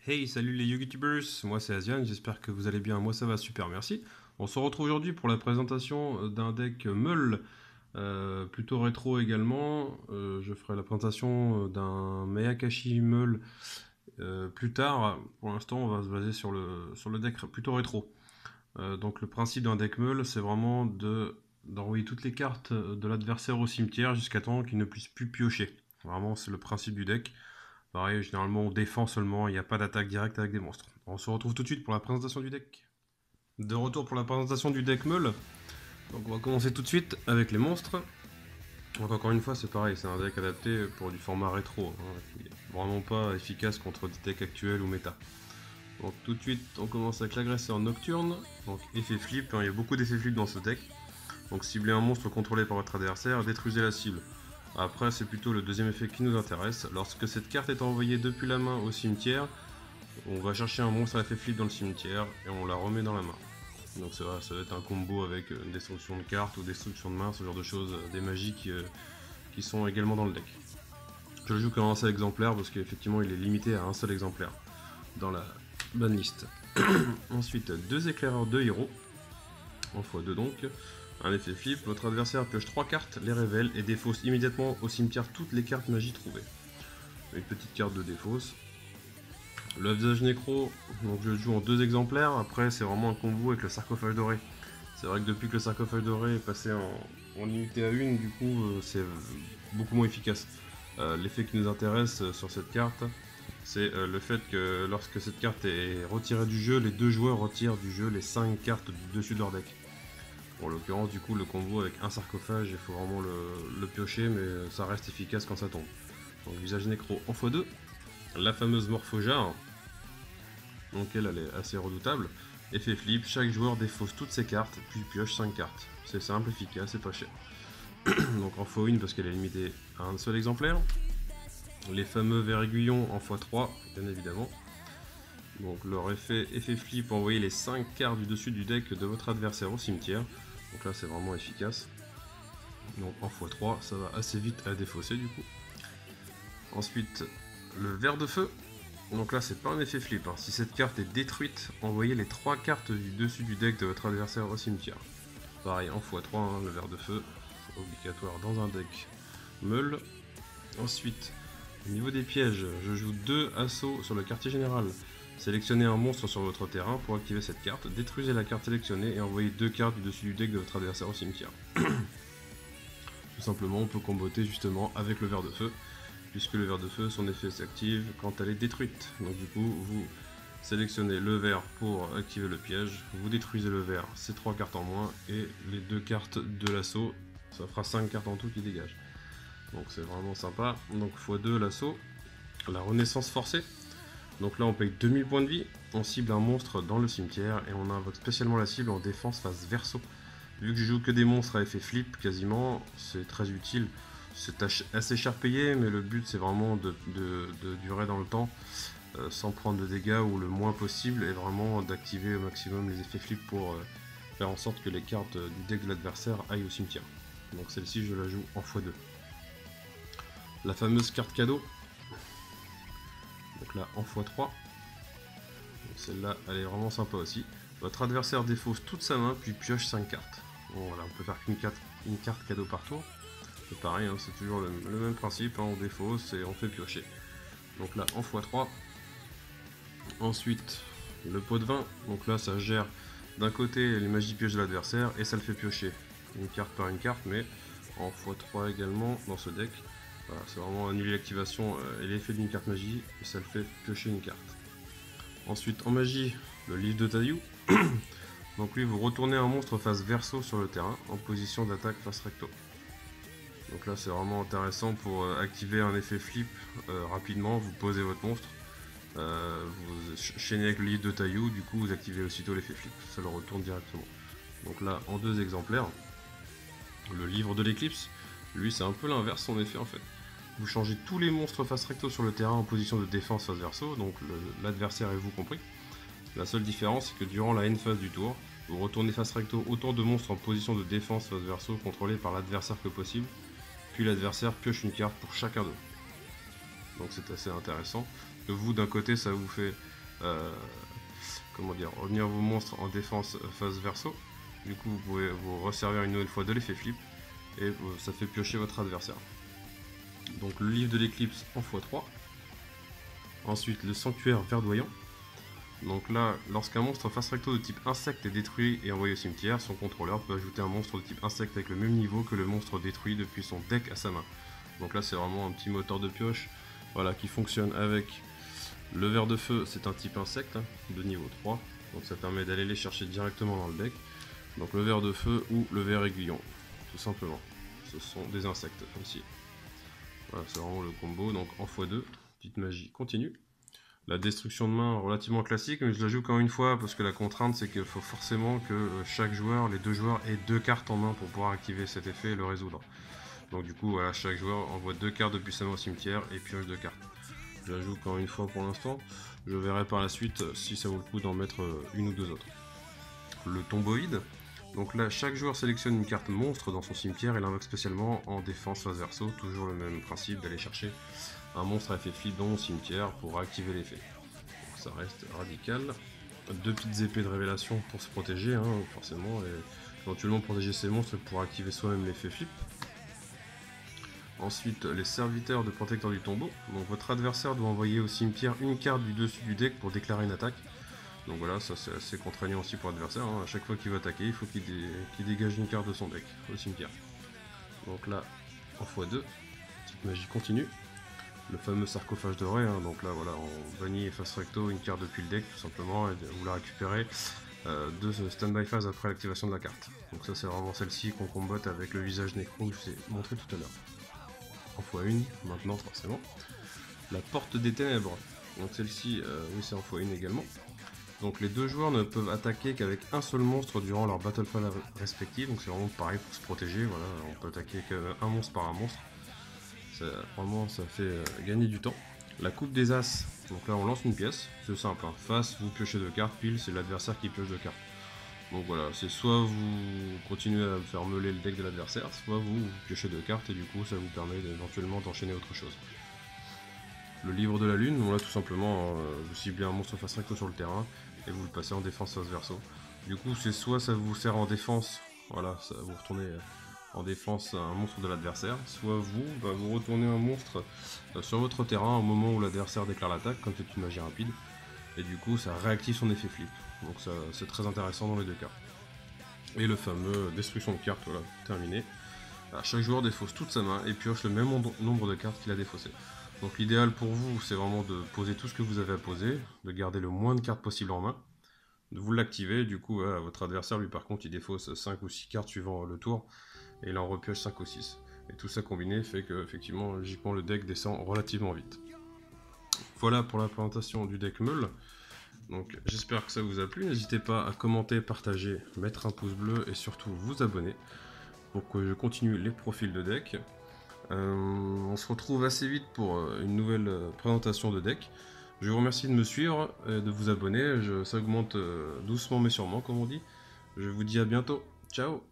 Hey, salut les YouTubers, moi c'est Asian, j'espère que vous allez bien, moi ça va super, merci. On se retrouve aujourd'hui pour la présentation d'un deck Meul, plutôt rétro également. Je ferai la présentation d'un Meakashi Meul plus tard. Pour l'instant, on va se baser sur le deck plutôt rétro. Donc le principe d'un deck Meul, c'est vraiment d'envoyer toutes les cartes de l'adversaire au cimetière jusqu'à temps qu'il ne puisse plus piocher. Vraiment, c'est le principe du deck. Pareil, généralement on défend seulement, il n'y a pas d'attaque directe avec des monstres. On se retrouve tout de suite pour la présentation du deck. De retour pour la présentation du deck Meul. Donc on va commencer tout de suite avec les monstres. Donc encore une fois c'est pareil, c'est un deck adapté pour du format rétro, hein, qui est vraiment pas efficace contre des decks actuels ou méta. Donc tout de suite on commence avec l'agresseur nocturne, donc effet flip, hein, il y a beaucoup d'effets flip dans ce deck. Donc ciblez un monstre contrôlé par votre adversaire, détruisez la cible. Après, c'est plutôt le deuxième effet qui nous intéresse. Lorsque cette carte est envoyée depuis la main au cimetière, on va chercher un monstre à effet flip dans le cimetière et on la remet dans la main. Donc ça va être un combo avec une destruction de cartes ou destruction de main, ce genre de choses, des magies qui sont également dans le deck. Je le joue comme un seul exemplaire parce qu'effectivement il est limité à un seul exemplaire dans la banlist. Ensuite, deux éclaireurs de héros, en x2 donc. Un effet flip, votre adversaire pioche 3 cartes, les révèle et défausse immédiatement au cimetière toutes les cartes magie trouvées. Une petite carte de défausse. Le visage nécro, donc je le joue en deux exemplaires, après c'est vraiment un combo avec le sarcophage doré. C'est vrai que depuis que le sarcophage doré est passé en limité à une, du coup c'est beaucoup moins efficace. L'effet qui nous intéresse sur cette carte, c'est le fait que lorsque cette carte est retirée du jeu, les deux joueurs retirent du jeu les 5 cartes du dessus de leur deck. En l'occurrence, du coup, le combo avec un sarcophage, il faut vraiment le piocher, mais ça reste efficace quand ça tombe. Donc, visage nécro en x2. La fameuse morphojar, donc elle est assez redoutable. Effet flip, chaque joueur défausse toutes ses cartes, puis pioche 5 cartes. C'est simple, efficace et pas cher. Donc en x1 parce qu'elle est limitée à un seul exemplaire. Les fameux verres aiguillons en x3, bien évidemment. Donc leur effet flip, envoyer les 5 cartes du dessus du deck de votre adversaire au cimetière. Donc là c'est vraiment efficace. Donc en x3 ça va assez vite à défausser du coup. Ensuite le ver de feu. Donc là c'est pas un effet flip, hein. Si cette carte est détruite, envoyez les 3 cartes du dessus du deck de votre adversaire au cimetière. Pareil en x3, hein, le ver de feu, obligatoire dans un deck meul. Ensuite, au niveau des pièges, je joue 2 assauts sur le quartier général. Sélectionnez un monstre sur votre terrain pour activer cette carte, détruisez la carte sélectionnée et envoyez 2 cartes du dessus du deck de votre adversaire au cimetière. Tout simplement, on peut comboter justement avec le ver de feu, puisque le ver de feu, son effet s'active quand elle est détruite. Donc du coup, vous sélectionnez le ver pour activer le piège, vous détruisez le ver, c'est 3 cartes en moins, et les 2 cartes de l'assaut, ça fera 5 cartes en tout qui dégagent. Donc c'est vraiment sympa. Donc x2 l'assaut, la renaissance forcée. Donc là on paye 2000 points de vie, on cible un monstre dans le cimetière et on invoque spécialement la cible en défense face verso. Vu que je joue que des monstres à effet flip quasiment, c'est très utile. C'est assez cher payé, mais le but c'est vraiment de durer dans le temps sans prendre de dégâts ou le moins possible et vraiment d'activer au maximum les effets flip pour faire en sorte que les cartes du deck de l'adversaire aillent au cimetière. Donc celle-ci je la joue en x2. La fameuse carte cadeau, donc là en x3. Celle-là, elle est vraiment sympa aussi. Votre adversaire défausse toute sa main, puis pioche 5 cartes. Bon, voilà, on peut faire qu'une carte cadeau par tour. C'est pareil, hein, c'est toujours le même principe, hein, on défausse et on fait piocher. Donc là, en x3. Ensuite, le pot de vin. Donc là, ça gère d'un côté les magies pioches de l'adversaire et ça le fait piocher une carte par une carte, mais en x3 également dans ce deck. Voilà, c'est vraiment annuler l'activation et l'effet d'une carte magie et ça le fait piocher une carte. Ensuite en magie, le livre de Taillou. Donc lui vous retournez un monstre face verso sur le terrain en position d'attaque face recto. Donc là c'est vraiment intéressant pour activer un effet flip rapidement, vous posez votre monstre, vous chaînez avec le livre de Taillou, du coup vous activez aussitôt l'effet flip, ça le retourne directement. Donc là en deux exemplaires, le livre de l'éclipse, lui c'est un peu l'inverse son effet en fait. Vous changez tous les monstres face recto sur le terrain en position de défense face verso, donc l'adversaire et vous compris. La seule différence c'est que durant la end phase du tour, vous retournez face recto autant de monstres en position de défense face verso contrôlés par l'adversaire que possible, puis l'adversaire pioche une carte pour chacun d'eux. Donc c'est assez intéressant. Que vous d'un côté ça vous fait comment dire, revenir vos monstres en défense face verso. Du coup, vous pouvez vous resservir une nouvelle fois de l'effet flip et ça fait piocher votre adversaire. Donc le livre de l'éclipse en x3. Ensuite le sanctuaire verdoyant. Donc là, lorsqu'un monstre face recto de type insecte est détruit et envoyé au cimetière, son contrôleur peut ajouter un monstre de type insecte avec le même niveau que le monstre détruit depuis son deck à sa main. Donc là c'est vraiment un petit moteur de pioche, voilà, qui fonctionne avec le ver de feu, c'est un type insecte de niveau 3, donc ça permet d'aller les chercher directement dans le deck. Donc le ver de feu ou le ver aiguillon, tout simplement. Ce sont des insectes aussi. Voilà, c'est vraiment le combo, donc en x2, petite magie continue. La destruction de main relativement classique, mais je la joue quand même une fois parce que la contrainte c'est qu'il faut forcément que chaque joueur, les deux joueurs, aient 2 cartes en main pour pouvoir activer cet effet et le résoudre. Donc du coup voilà, chaque joueur envoie 2 cartes depuis sa main au cimetière et pioche 2 cartes. Je la joue quand même une fois pour l'instant, je verrai par la suite si ça vaut le coup d'en mettre une ou deux autres. Le tomboïde, donc là chaque joueur sélectionne une carte monstre dans son cimetière et l'invoque spécialement en défense face verso, toujours le même principe d'aller chercher un monstre à effet flip dans mon cimetière pour activer l'effet. Donc ça reste radical. 2 petites épées de révélation pour se protéger, forcément, et éventuellement protéger ses monstres pour activer soi-même l'effet flip. Ensuite, les serviteurs de protecteur du tombeau. Donc votre adversaire doit envoyer au cimetière une carte du dessus du deck pour déclarer une attaque. Donc voilà, ça c'est assez contraignant aussi pour l'adversaire. À chaque fois qu'il va attaquer, il faut qu'il dégage une carte de son deck au cimetière. Donc là, en x2, petite magie continue. Le fameux sarcophage doré, donc là voilà, on bannit face recto une carte depuis le deck tout simplement, et vous la récupérez de standby phase après l'activation de la carte. Donc ça c'est vraiment celle-ci qu'on combatte avec le visage nécro que je vous ai montré tout à l'heure. En x1, maintenant forcément. La porte des ténèbres, donc celle-ci, oui c'est en x1 également. Donc les deux joueurs ne peuvent attaquer qu'avec un seul monstre durant leur battle phase respective, donc c'est vraiment pareil pour se protéger, voilà, on peut attaquer qu'un monstre par un monstre. Vraiment ça fait gagner du temps. La coupe des as, donc là on lance une pièce, c'est simple, face vous piochez 2 cartes, pile c'est l'adversaire qui pioche 2 cartes. Donc voilà, c'est soit vous continuez à faire meuler le deck de l'adversaire, soit vous piochez 2 cartes et du coup ça vous permet éventuellement d'enchaîner autre chose. Le livre de la lune, donc là tout simplement vous ciblez un monstre face recto sur le terrain et vous le passez en défense face verso. Du coup c'est soit ça vous sert en défense, voilà, ça, vous retournez en défense un monstre de l'adversaire, soit vous retournez un monstre sur votre terrain au moment où l'adversaire déclare l'attaque, comme c'est une magie rapide, et du coup ça réactive son effet flip. Donc ça c'est très intéressant dans les deux cas. Et le fameux destruction de cartes, voilà, terminé. Alors, chaque joueur défausse toute sa main et pioche le même nombre de cartes qu'il a défaussées. Donc l'idéal pour vous c'est vraiment de poser tout ce que vous avez à poser, de garder le moins de cartes possible en main, de vous l'activer, du coup votre adversaire lui par contre il défausse 5 ou 6 cartes suivant le tour, et il en repioche 5 ou 6. Et tout ça combiné fait que effectivement logiquement le deck descend relativement vite. Voilà pour la présentation du deck Meul. Donc j'espère que ça vous a plu, n'hésitez pas à commenter, partager, mettre un pouce bleu et surtout vous abonner pour que je continue les profils de deck. On se retrouve assez vite pour une nouvelle présentation de deck. Je vous remercie de me suivre et de vous abonner, ça augmente doucement mais sûrement comme on dit. Je vous dis à bientôt, ciao.